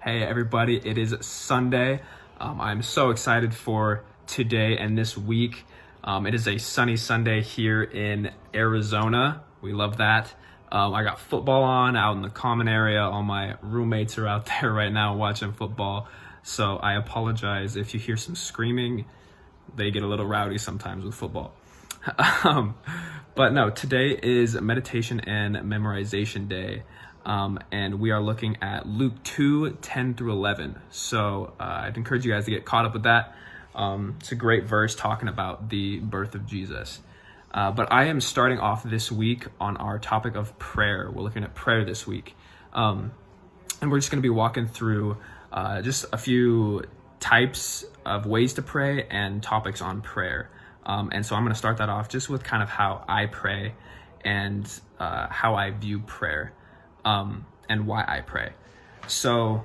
Hey everybody, it is Sunday. I'm so excited for today and this week. It is a sunny Sunday here in Arizona. We love that. I got football on out in the common area. All my roommates are out there right now watching football. So I apologize if you hear some screaming. They get a little rowdy sometimes with football. But no, today is meditation and memorization day. And we are looking at Luke 2:10-11. So I'd encourage you guys to get caught up with that. It's a great verse talking about the birth of Jesus. But I am starting off this week on our topic of prayer. We're looking at prayer this week. And we're just going to be walking through just a few types of ways to pray and topics on prayer. And so I'm going to start that off just with kind of how I pray and how I view prayer. And why I pray. So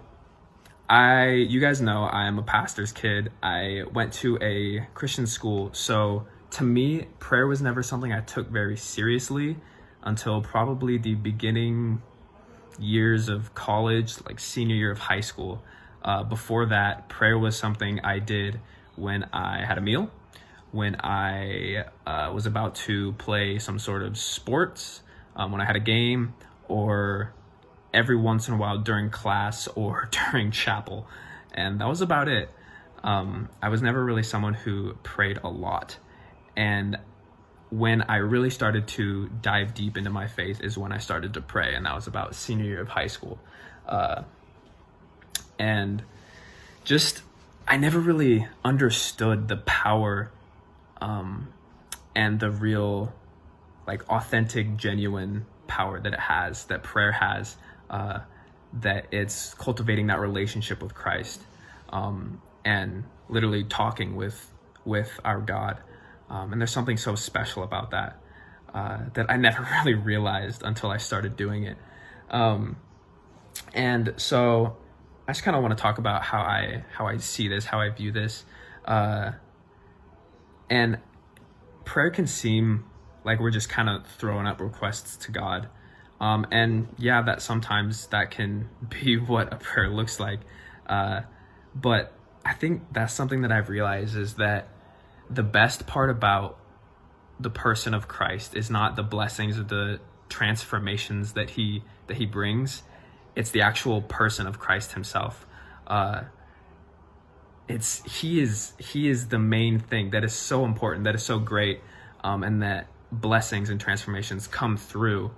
you guys know I am a pastor's kid. I went to a Christian school. So to me, prayer was never something I took very seriously until probably the beginning years of college, like senior year of high school. Before that, prayer was something I did when I had a meal, when I was about to play some sort of sports, when I had a game, or every once in a while during class or during chapel. And that was about it. I was never really someone who prayed a lot. And when I really started to dive deep into my faith is when I started to pray. And that was about senior year of high school. And just, I never really understood the power and the real, like, authentic, genuine power that it has, that prayer has, that it's cultivating that relationship with Christ, and literally talking with our God. And there's something so special about that, that I never really realized until I started doing it. And so I just kind of want to talk about how I see this, how I view this. And prayer can seem like we're just kind of throwing up requests to God. And yeah, that sometimes that can be what a prayer looks like. But I think that's something that I've realized is that the best part about the person of Christ is not the blessings or the transformations that he brings. It's the actual person of Christ himself. He is the main thing that is so important, that is so great, and that blessings and transformations come through.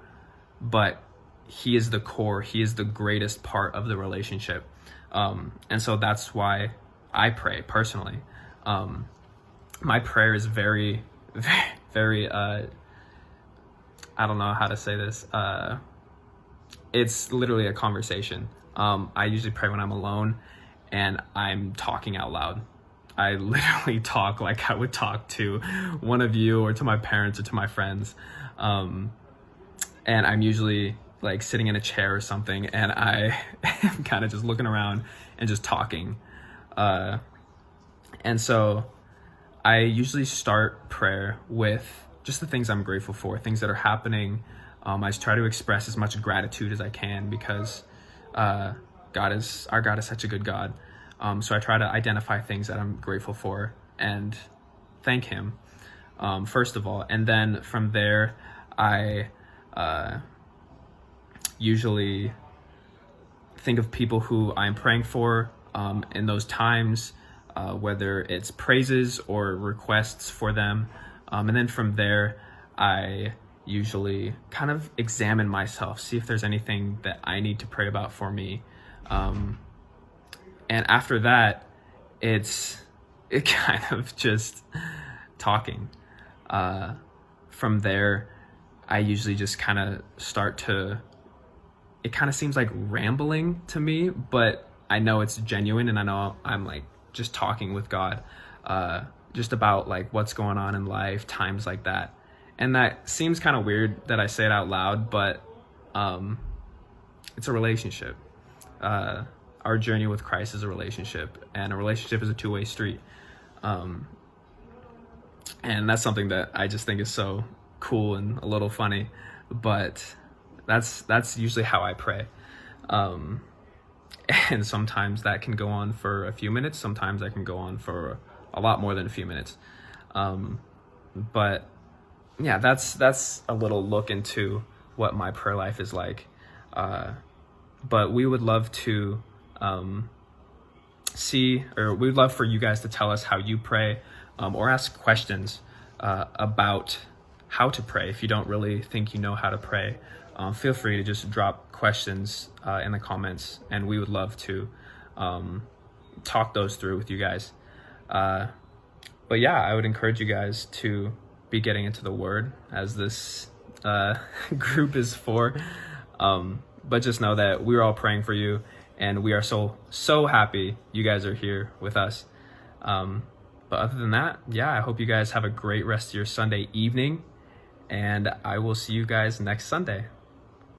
But he is the core, he is the greatest part of the relationship. And so that's why I pray personally. My prayer is very, very, I don't know how to say this. It's literally a conversation. I usually pray when I'm alone and I'm talking out loud. I literally talk like I would talk to one of you or to my parents or to my friends. And I'm usually like sitting in a chair or something, and I am kind of just looking around and just talking. And so I usually start prayer with just the things I'm grateful for, things that are happening. I just try to express as much gratitude as I can because our God is such a good God. So I try to identify things that I'm grateful for and thank him, first of all. And then from there, I usually think of people who I'm praying for in those times, whether it's praises or requests for them. And then from there, I usually kind of examine myself, see if there's anything that I need to pray about for me. And after that, it kind of just talking. From there, I usually just kind of it kind of seems like rambling to me, but I know it's genuine, and I know I'm like just talking with God, just about like what's going on in life, times like that. And that seems kind of weird that I say it out loud, but it's a relationship. Our journey with Christ is a relationship, and a relationship is a two-way street. And that's something that I just think is so cool and a little funny, but that's usually how I pray. And sometimes that can go on for a few minutes. Sometimes that can go on for a lot more than a few minutes. But yeah, that's a little look into what my prayer life is like. But we would love to we'd love for you guys to tell us how you pray, or ask questions about how to pray. If you don't really think you know how to pray, feel free to just drop questions in the comments, and we would love to talk those through with you guys. But yeah, I would encourage you guys to be getting into the Word, as this group is for. But just know that we're all praying for you, and we are so happy you guys are here with us. But other than that, yeah, I hope you guys have a great rest of your Sunday evening, and I will see you guys next Sunday.